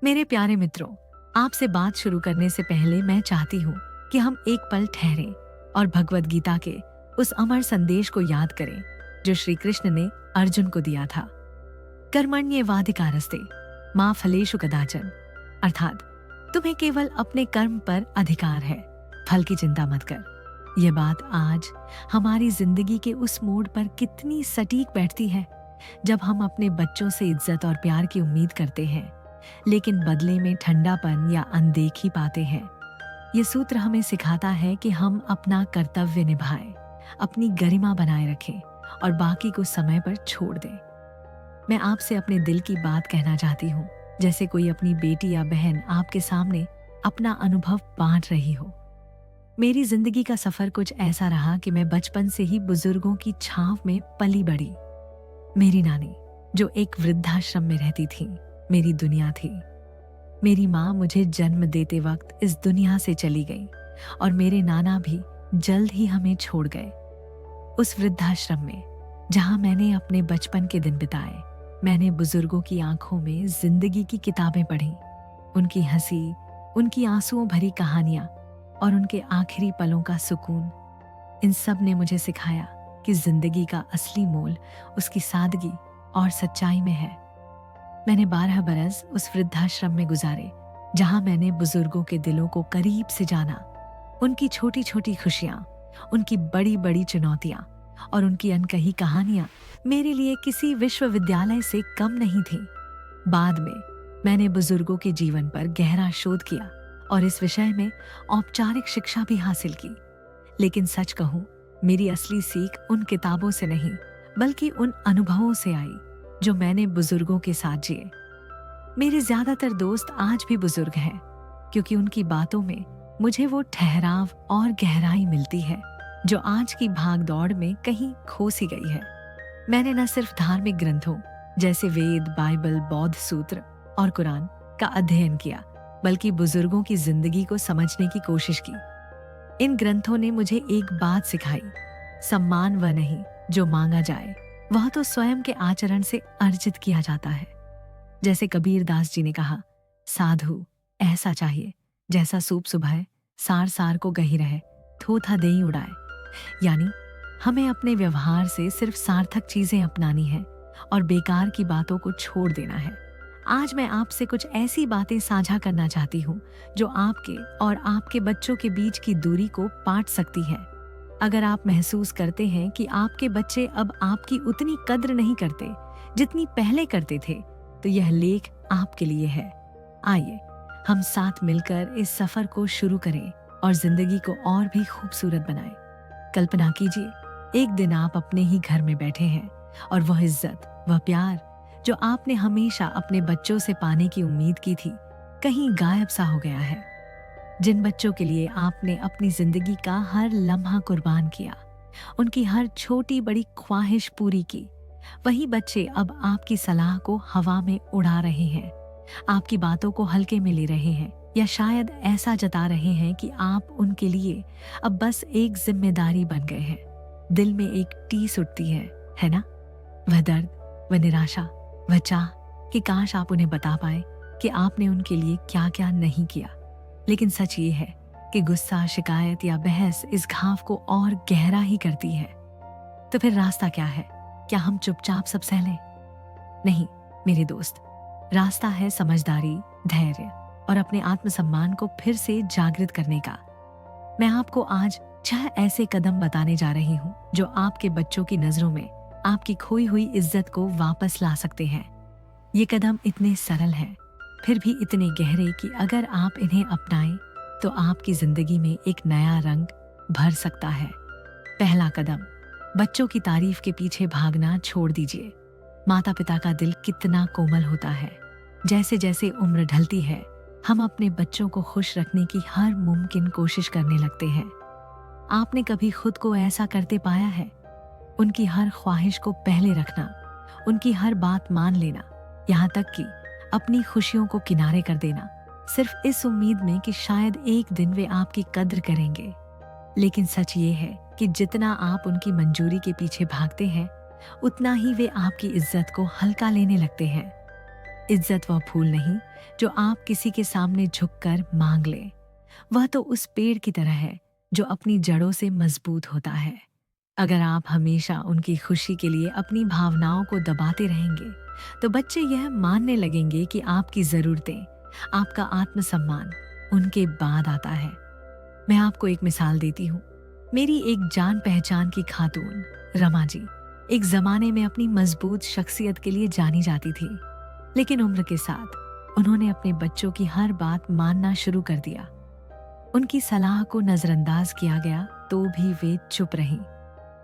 मेरे प्यारे मित्रों, आपसे बात शुरू करने से पहले मैं चाहती हूँ कि हम एक पल ठहरें और भगवत गीता के उस अमर संदेश को याद करें जो श्री कृष्ण ने अर्जुन को दिया था। कर्मण्येवाधिकारस्ते मा फलेषु कदाचन, अर्थात तुम्हें केवल अपने कर्म पर अधिकार है, फल की चिंता मत कर। ये बात आज हमारी जिंदगी के उस मोड़ पर कितनी सटीक बैठती है जब हम अपने बच्चों से इज्जत और प्यार की उम्मीद करते हैं लेकिन बदले में ठंडापन या अनदेखी पाते हैं। ये सूत्र हमें सिखाता है कि हम अपना कर्तव्य निभाएं, अपनी गरिमा बनाए रखें और बाकी को समय पर छोड़ दें। मैं आपसे अपने दिल की बात कहना चाहती हूँ, जैसे कोई अपनी बेटी या बहन आपके सामने अपना अनुभव बांट रही हो। मेरी जिंदगी का सफर कुछ ऐसा रहा कि मैं बचपन से ही बुजुर्गों की छांव में पली बड़ी। मेरी नानी, जो एक वृद्धाश्रम में रहती थी, मेरी दुनिया थी। मेरी माँ मुझे जन्म देते वक्त इस दुनिया से चली गई और मेरे नाना भी जल्द ही हमें छोड़ गए। उस वृद्धाश्रम में जहाँ मैंने अपने बचपन के दिन बिताए, मैंने बुजुर्गों की आंखों में जिंदगी की किताबें पढ़ी। उनकी हंसी, उनकी आंसुओं भरी कहानियां और उनके आखिरी पलों का सुकून, इन सब ने मुझे सिखाया कि जिंदगी का असली मोल उसकी सादगी और सच्चाई में है। मैंने 12 बरस उस वृद्धाश्रम में गुजारे जहां मैंने बुजुर्गों के दिलों को करीब से जाना। उनकी छोटी छोटी खुशियां, उनकी बड़ी बड़ी चुनौतियां और उनकी अनकही कहानियां मेरे लिए किसी विश्वविद्यालय से कम नहीं थी। बाद में मैंने बुजुर्गों के जीवन पर गहरा शोध किया और इस विषय में औपचारिक शिक्षा भी हासिल की। लेकिन सच कहूं, मेरी असली सीख उन किताबों से नहीं बल्कि उन अनुभवों से आई जो मैंने बुजुर्गों के साथ जिए। मेरे ज्यादातर दोस्त आज भी बुजुर्ग हैं क्योंकि उनकी बातों में मुझे वो ठहराव और गहराई मिलती है जो आज की भाग दौड़ में कहीं खो सी गई है। मैंने न सिर्फ धार्मिक ग्रंथों जैसे वेद, बाइबल, बौद्ध सूत्र और कुरान का अध्ययन किया, बल्कि बुजुर्गों की जिंदगी को समझने की कोशिश की। इन ग्रंथों ने मुझे एक बात सिखाई, सम्मान वह नहीं जो मांगा जाए, वह तो स्वयं के आचरण से अर्जित किया जाता है। जैसे कबीर दास जी ने कहा, साधु ऐसा चाहिए जैसा सूप सुबह सार सार को गही रहे, थोथा देई उड़ाए। यानी हमें अपने व्यवहार से सिर्फ सार्थक चीजें अपनानी है और बेकार की बातों को छोड़ देना है। आज मैं आपसे कुछ ऐसी बातें साझा करना चाहती हूँ जो आपके और आपके बच्चों के बीच की दूरी को पाट सकती है। अगर आप महसूस करते हैं कि आपके बच्चे अब आपकी उतनी कद्र नहीं करते जितनी पहले करते थे, तो यह लेख आपके लिए है। आइए हम साथ मिलकर इस सफर को शुरू करें और जिंदगी को और भी खूबसूरत बनाएं। कल्पना कीजिए, एक दिन आप अपने ही घर में बैठे हैं और वह इज्जत, वह प्यार जो आपने हमेशा अपने बच्चों से पाने की उम्मीद की थी, कहीं गायब सा हो गया है। जिन बच्चों के लिए आपने अपनी जिंदगी का हर लम्हा कुर्बान किया, उनकी हर छोटी बड़ी ख्वाहिश पूरी की, वही बच्चे अब आपकी सलाह को हवा में उड़ा रहे हैं, आपकी बातों को हल्के में ले रहे हैं या शायद ऐसा जता रहे हैं कि आप उनके लिए अब बस एक जिम्मेदारी बन गए हैं। दिल में एक टीस उठती है ना? वह दर्द, वह निराशा, वह चाह कि काश आप उन्हें बता पाए कि आपने उनके लिए क्या क्या नहीं किया। लेकिन सच ये है कि गुस्सा, शिकायत या बहस इस घाव को और गहरा ही करती है। तो फिर रास्ता क्या है? क्या हम चुपचाप सब सह लें? नहीं मेरे दोस्त, रास्ता है समझदारी, धैर्य और अपने आत्मसम्मान को फिर से जागृत करने का। मैं आपको आज 6 ऐसे कदम बताने जा रही हूँ जो आपके बच्चों की नजरों में आपकी खोई हुई इज्जत को वापस ला सकते हैं। ये कदम इतने सरल हैं, फिर भी इतने गहरे कि अगर आप इन्हें अपनाएं तो आपकी जिंदगी में एक नया रंग भर सकता है। पहला कदम, बच्चों की तारीफ के पीछे भागना छोड़ दीजिए। माता पिता का दिल कितना कोमल होता है। जैसे जैसे उम्र ढलती है, हम अपने बच्चों को खुश रखने की हर मुमकिन कोशिश करने लगते हैं। आपने कभी खुद को ऐसा करते पाया है? उनकी हर ख्वाहिश को पहले रखना, उनकी हर बात मान लेना, यहाँ तक कि अपनी खुशियों को किनारे कर देना, सिर्फ इस उम्मीद में कि शायद एक दिन वे आपकी कद्र करेंगे। लेकिन सच ये है कि जितना आप उनकी मंजूरी के पीछे भागते हैं, उतना ही वे आपकी इज्जत को हल्का लेने लगते हैं। इज्जत वह फूल नहीं जो आप किसी के सामने झुककर मांग ले। वह तो उस पेड़ की तरह है जो अपनी जड़ों से मजबूत होता है। अगर आप हमेशा उनकी खुशी के लिए अपनी भावनाओं को दबाते रहेंगे तो बच्चे यह मानने लगेंगे कि आपकी ज़रूरतें, आपका आत्मसम्मान उनके बाद आता है। मैं आपको एक मिसाल देती हूँ। मेरी एक जान पहचान की खातून रमा जी एक जमाने में अपनी मजबूत शख्सियत के लिए जानी जाती थी, लेकिन उम्र के साथ उन्होंने अपने बच्चों की हर बात मानना शुरू कर दिया। उनकी सलाह को नजरअंदाज किया गया तो भी वे चुप रहीं।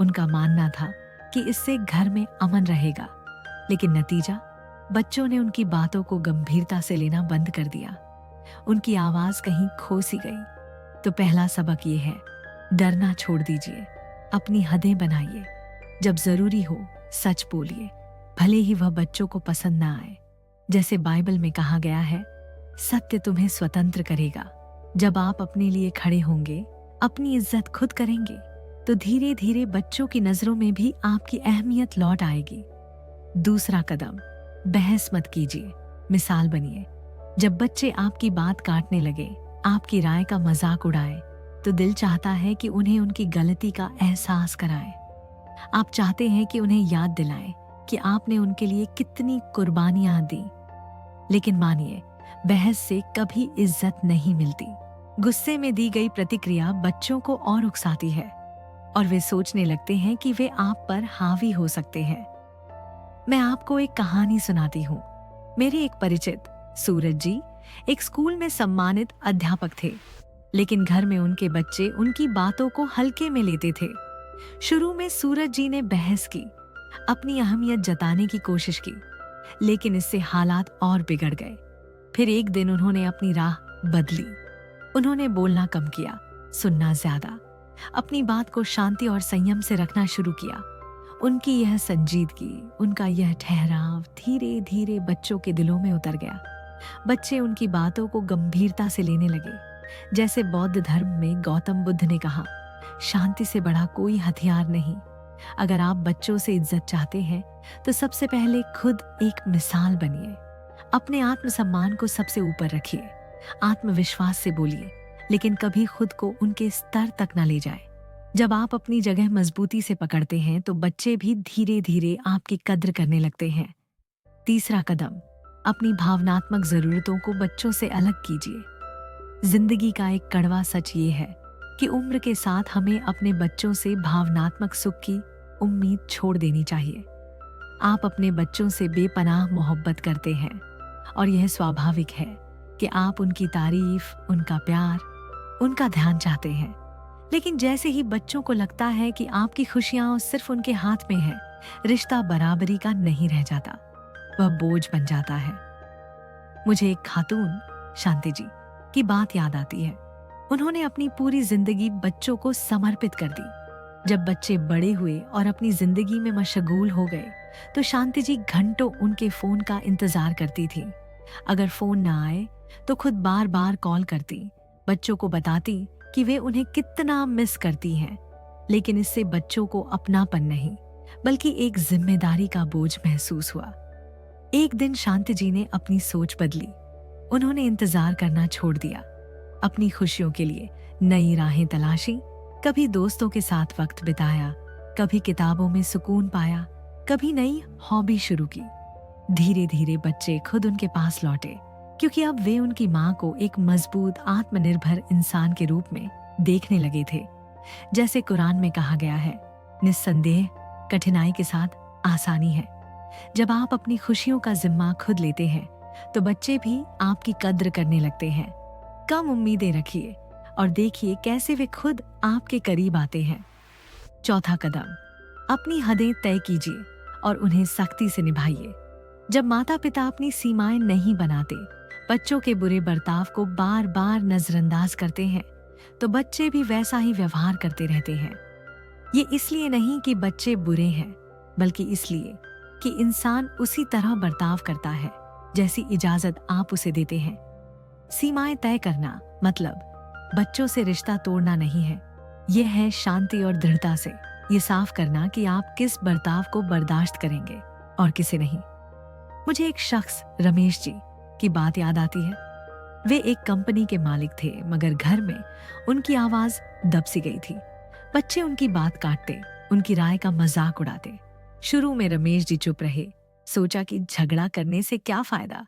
उनका मानना था कि इससे घर में अमन रहेगा, लेकिन नतीजा, बच्चों ने उनकी बातों को गंभीरता से लेना बंद कर दिया। उनकी आवाज कहीं खो सी गई। तो पहला सबक ये है, डरना छोड़ दीजिए, अपनी हदें बनाइए। जब जरूरी हो सच बोलिए, भले ही वह बच्चों को पसंद ना आए। जैसे बाइबल में कहा गया है, सत्य तुम्हें स्वतंत्र करेगा। जब आप अपने लिए खड़े होंगे, अपनी इज्जत खुद करेंगे, तो धीरे धीरे बच्चों की नजरों में भी आपकी अहमियत लौट आएगी। दूसरा कदम, बहस मत कीजिए, मिसाल बनिए। जब बच्चे आपकी बात काटने लगे, आपकी राय का मजाक उड़ाए, तो दिल चाहता है कि उन्हें उनकी गलती का एहसास कराएं। आप चाहते हैं कि उन्हें याद दिलाएं कि आपने उनके लिए कितनी कुर्बानियां दी। लेकिन मानिए, बहस से कभी इज्जत नहीं मिलती। गुस्से में दी गई प्रतिक्रिया बच्चों को और उकसाती है और वे सोचने लगते हैं कि वे आप पर हावी हो सकते हैं। मैं आपको एक कहानी सुनाती हूँ। मेरे एक परिचित सूरज जी एक स्कूल में सम्मानित अध्यापक थे, लेकिन घर में उनके बच्चे उनकी बातों को हल्के में लेते थे। शुरू में सूरज जी ने बहस की, अपनी अहमियत जताने की कोशिश की, लेकिन इससे हालात और बिगड़ गए। फिर एक दिन उन्होंने अपनी राह बदली। उन्होंने बोलना कम किया, सुनना ज्यादा, अपनी बात को शांति और संयम से रखना शुरू किया। उनकी यह संजीदगी, उनका यह ठहराव धीरे धीरे बच्चों के दिलों में उतर गया। बच्चे उनकी बातों को गंभीरता से लेने लगे। जैसे बौद्ध धर्म में गौतम बुद्ध ने कहा, शांति से बड़ा कोई हथियार नहीं। अगर आप बच्चों से इज्जत चाहते हैं तो सबसे पहले खुद एक मिसाल बनिए। अपने आत्मसम्मान को सबसे ऊपर रखिए, आत्मविश्वास से बोलिए, लेकिन कभी खुद को उनके स्तर तक न ले जाए। जब आप अपनी जगह मजबूती से पकड़ते हैं तो बच्चे भी धीरे धीरे आपकी कद्र करने लगते हैं। तीसरा कदम, अपनी भावनात्मक जरूरतों को बच्चों से अलग कीजिए। जिंदगी का एक कड़वा सच ये है कि उम्र के साथ हमें अपने बच्चों से भावनात्मक सुख की उम्मीद छोड़ देनी चाहिए। आप अपने बच्चों से बेपनाह मोहब्बत करते हैं और यह स्वाभाविक है कि आप उनकी तारीफ, उनका प्यार, उनका ध्यान चाहते हैं। लेकिन जैसे ही बच्चों को लगता है कि आपकी खुशियां सिर्फ उनके हाथ में है, रिश्ता बराबरी का नहीं रह जाता, वह बोझ बन जाता है। मुझे एक खातून शांति जी की बात याद आती है। उन्होंने अपनी पूरी जिंदगी बच्चों को समर्पित कर दी। जब बच्चे बड़े हुए और अपनी जिंदगी में मशगूल हो गए तो शांति जी घंटों उनके फोन का इंतजार करती थी। अगर फोन ना आए तो खुद बार बार कॉल करती, बच्चों को बताती कि वे उन्हें कितना मिस करती हैं। लेकिन इससे बच्चों को अपनापन नहीं बल्कि एक जिम्मेदारी का बोझ महसूस हुआ। एक दिन शांति जी ने अपनी सोच बदली। उन्होंने इंतजार करना छोड़ दिया, अपनी खुशियों के लिए नई राहें तलाशी। कभी दोस्तों के साथ वक्त बिताया, कभी किताबों में सुकून पाया, कभी नई हॉबी शुरू की। धीरे धीरे बच्चे खुद उनके पास लौटे, क्योंकि अब वे उनकी माँ को एक मजबूत आत्मनिर्भर इंसान के रूप में देखने लगे थे। जैसे कुरान में कहा गया है, निस्संदेह कठिनाई के साथ आसानी है। जब आप अपनी खुशियों का जिम्मा खुद लेते हैं तो बच्चे भी आपकी कद्र करने लगते हैं। कम उम्मीदें रखिए और देखिए कैसे वे खुद आपके करीब आते हैं। चौथा कदम, अपनी हदें तय कीजिए और उन्हें सख्ती से निभाइए। जब माता पिता अपनी सीमाएं नहीं बनाते, बच्चों के बुरे बर्ताव को बार बार नजरअंदाज करते हैं, तो बच्चे भी वैसा ही व्यवहार करते रहते हैं। ये इसलिए नहीं कि बच्चे बुरे हैं, बल्कि इसलिए कि इंसान उसी तरह बर्ताव करता है जैसी इजाजत आप उसे देते हैं। सीमाएं तय करना मतलब बच्चों से रिश्ता तोड़ना नहीं है। यह है शांति और दृढ़ता से ये साफ करना कि आप किस बर्ताव को बर्दाश्त करेंगे और किसे नहीं। मुझे एक शख्स रमेश जी की बात याद आती है। वे एक कंपनी के मालिक थे, मगर घर में उनकी आवाज दब सी गई थी। बच्चे उनकी बात काटते, उनकी राय का मजाक उड़ाते। शुरू में रमेश जी चुप रहे, सोचा कि झगड़ा करने से क्या फायदा,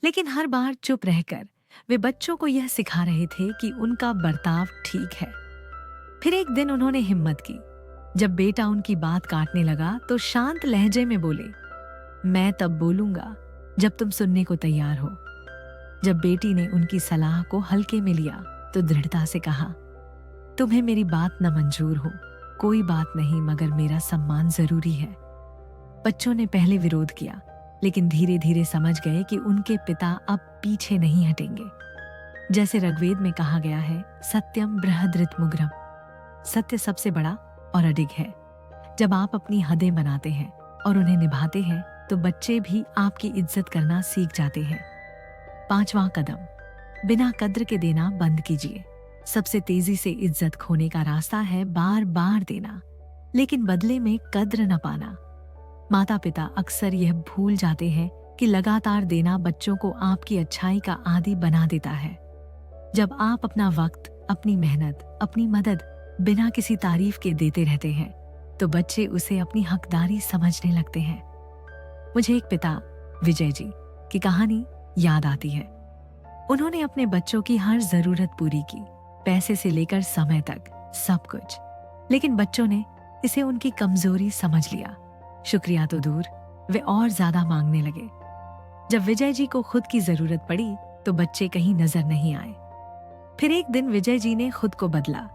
लेकिन हर बार चुप रहकर वे बच्चों को यह सिखा रहे थे कि उनका बर्ताव ठीक है। फिर एक दिन उन्होंने हिम्मत की। जब बेटा उनकी बात काटने लगा तो शांत लहजे में बोले, मैं तब बोलूंगा जब तुम सुनने को तैयार हो। जब बेटी ने उनकी सलाह को हल्के में लिया तो दृढ़ता से कहा, तुम्हें मेरी बात न मंजूर हो, कोई बात नहीं, मगर मेरा सम्मान जरूरी है। बच्चों ने पहले विरोध किया, लेकिन धीरे धीरे समझ गए कि उनके पिता अब पीछे नहीं हटेंगे। जैसे ऋग्वेद में कहा गया है, सत्यम बृहद्रथमुग्रम, सत्य सबसे बड़ा और अडिग है। जब आप अपनी हदें बनाते हैं और उन्हें निभाते हैं तो बच्चे भी आपकी इज्जत करना सीख जाते हैं। 5वां कदम, बिना कद्र के देना बंद कीजिए। सबसे तेजी से इज्जत खोने का रास्ता है बार बार देना, लेकिन बदले में कद्र न पाना। माता पिता अक्सर यह भूल जाते हैं कि लगातार देना बच्चों को आपकी अच्छाई का आदी बना देता है। जब आप अपना वक्त, अपनी मेहनत, अपनी मदद बिना किसी तारीफ के देते रहते हैं तो बच्चे उसे अपनी हकदारी समझने लगते हैं। मुझे एक पिता विजय जी की कहानी याद आती है। उन्होंने अपने बच्चों की हर जरूरत पूरी की, पैसे से लेकर समय तक सब कुछ, लेकिन बच्चों ने इसे उनकी कमजोरी समझ लिया। शुक्रिया तो दूर, वे और ज्यादा मांगने लगे। जब विजय जी को खुद की जरूरत पड़ी तो बच्चे कहीं नजर नहीं आए। फिर एक दिन विजय जी ने खुद को बदला।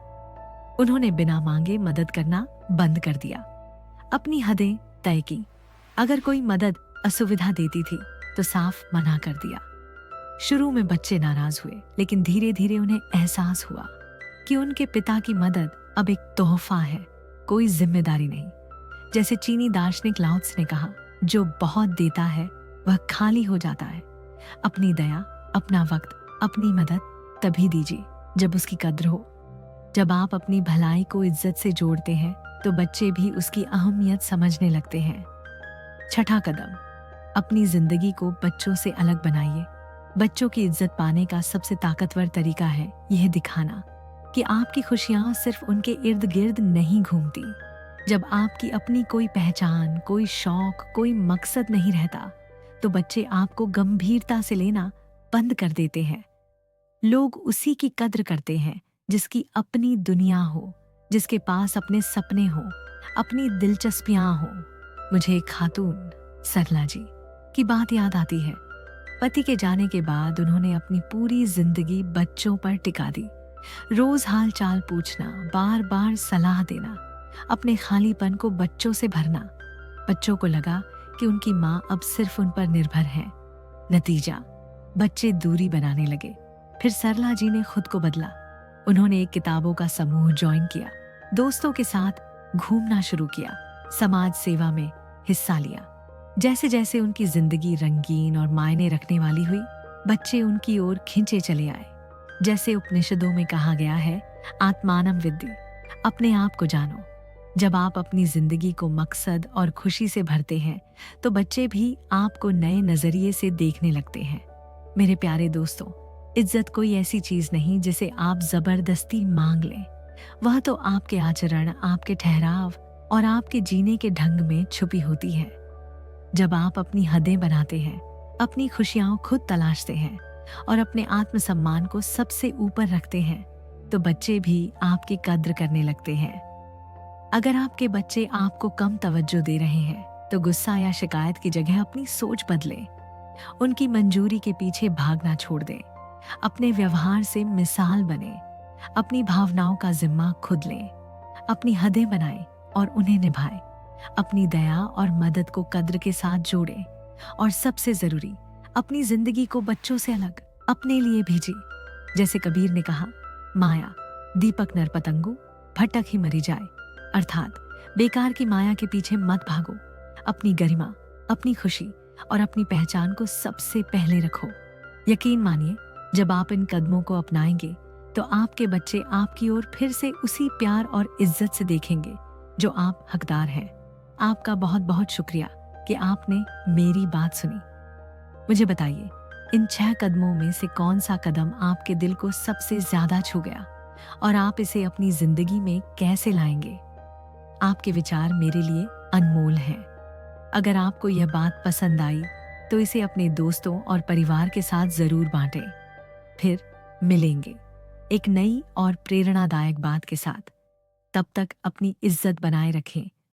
उन्होंने बिना मांगे मदद करना बंद कर दिया, अपनी हदें तय की। अगर कोई मदद असुविधा देती थी तो साफ मना कर दिया। शुरू में बच्चे नाराज हुए, लेकिन धीरे धीरे उन्हें एहसास हुआ कि उनके पिता की मदद अब एक तोहफा है, कोई जिम्मेदारी नहीं। जैसे चीनी दार्शनिक लाओत्से ने कहा, जो बहुत देता है वह खाली हो जाता है। अपनी दया, अपना वक्त, अपनी मदद तभी दीजिए जब उसकी कद्र हो। जब आप अपनी भलाई को इज्जत से जोड़ते हैं तो बच्चे भी उसकी अहमियत समझने लगते हैं। 6ठा कदम, अपनी जिंदगी को बच्चों से अलग बनाइए। बच्चों की इज्जत पाने का सबसे ताकतवर तरीका है यह दिखाना कि आपकी खुशियां सिर्फ उनके इर्द गिर्द नहीं घूमती। जब आपकी अपनी कोई पहचान, कोई शौक, कोई मकसद नहीं रहता तो बच्चे आपको गंभीरता से लेना बंद कर देते हैं। लोग उसी की कद्र करते हैं जिसकी अपनी दुनिया हो, जिसके पास अपने सपने हो, अपनी दिलचस्पियां हो। मुझे एक खातून सरला जी की बात याद आती है। पति के जाने के बाद उन्होंने अपनी पूरी जिंदगी बच्चों पर टिका दी। रोज हाल चाल पूछना, बार बार सलाह देना, अपने खालीपन को बच्चों से भरना। बच्चों को लगा कि उनकी माँ अब सिर्फ उन पर निर्भर है। नतीजा, बच्चे दूरी बनाने लगे। फिर सरला जी ने खुद को बदला। उन्होंने एक किताबों का समूह ज्वाइन किया, दोस्तों के साथ घूमना शुरू किया, समाज सेवा में हिस्सा लिया। जैसे जैसे उनकी जिंदगी रंगीन और मायने रखने वाली हुई, बच्चे उनकी ओर खींचे चले आए। जैसे उपनिषदों में कहा गया है, आत्मानम विद्धि, अपने आप को जानो। जब आप अपनी जिंदगी को मकसद और खुशी से भरते हैं तो बच्चे भी आपको नए नजरिए से देखने लगते हैं। मेरे प्यारे दोस्तों, इज्जत कोई ऐसी चीज नहीं जिसे आप जबरदस्ती मांग लें। वह तो आपके आचरण, आपके ठहराव और आपके जीने के ढंग में छुपी होती है। जब आप अपनी हदें बनाते हैं, अपनी खुशियां खुद तलाशते हैं और अपने आत्मसम्मान को सबसे ऊपर रखते हैं तो बच्चे भी आपकी कद्र करने लगते हैं। अगर आपके बच्चे आपको कम तवज्जो दे रहे हैं तो गुस्सा या शिकायत की जगह अपनी सोच बदलें। उनकी मंजूरी के पीछे भागना छोड़ दें। अपने व्यवहार से मिसाल बने। अपनी भावनाओं का जिम्मा खुद लें। अपनी हदें बनाएं और उन्हें निभाएं। अपनी दया और मदद को कद्र के साथ जोड़ें। और सबसे जरूरी, अपनी जिंदगी को बच्चों से अलग अपने लिए भेजिए। जैसे कबीर ने कहा, माया दीपक नर पतंगो, भटक ही मरी जाए। अर्थात बेकार की माया के पीछे मत भागो। अपनी गरिमा, अपनी खुशी और अपनी पहचान को सबसे पहले रखो। यकीन मानिए, जब आप इन कदमों को अपनाएंगे तो आपके बच्चे आपकी ओर फिर से उसी प्यार और इज्जत से देखेंगे जो आप हकदार हैं। आपका बहुत बहुत शुक्रिया कि आपने मेरी बात सुनी। मुझे बताइए, इन 6 कदमों में से कौन सा कदम आपके दिल को सबसे ज्यादा छू गया और आप इसे अपनी जिंदगी में कैसे लाएंगे? आपके विचार मेरे लिए अनमोल हैं। अगर आपको यह बात पसंद आई तो इसे अपने दोस्तों और परिवार के साथ जरूर बांटें। फिर मिलेंगे एक नई और प्रेरणादायक बात के साथ। तब तक अपनी इज्जत बनाए रखें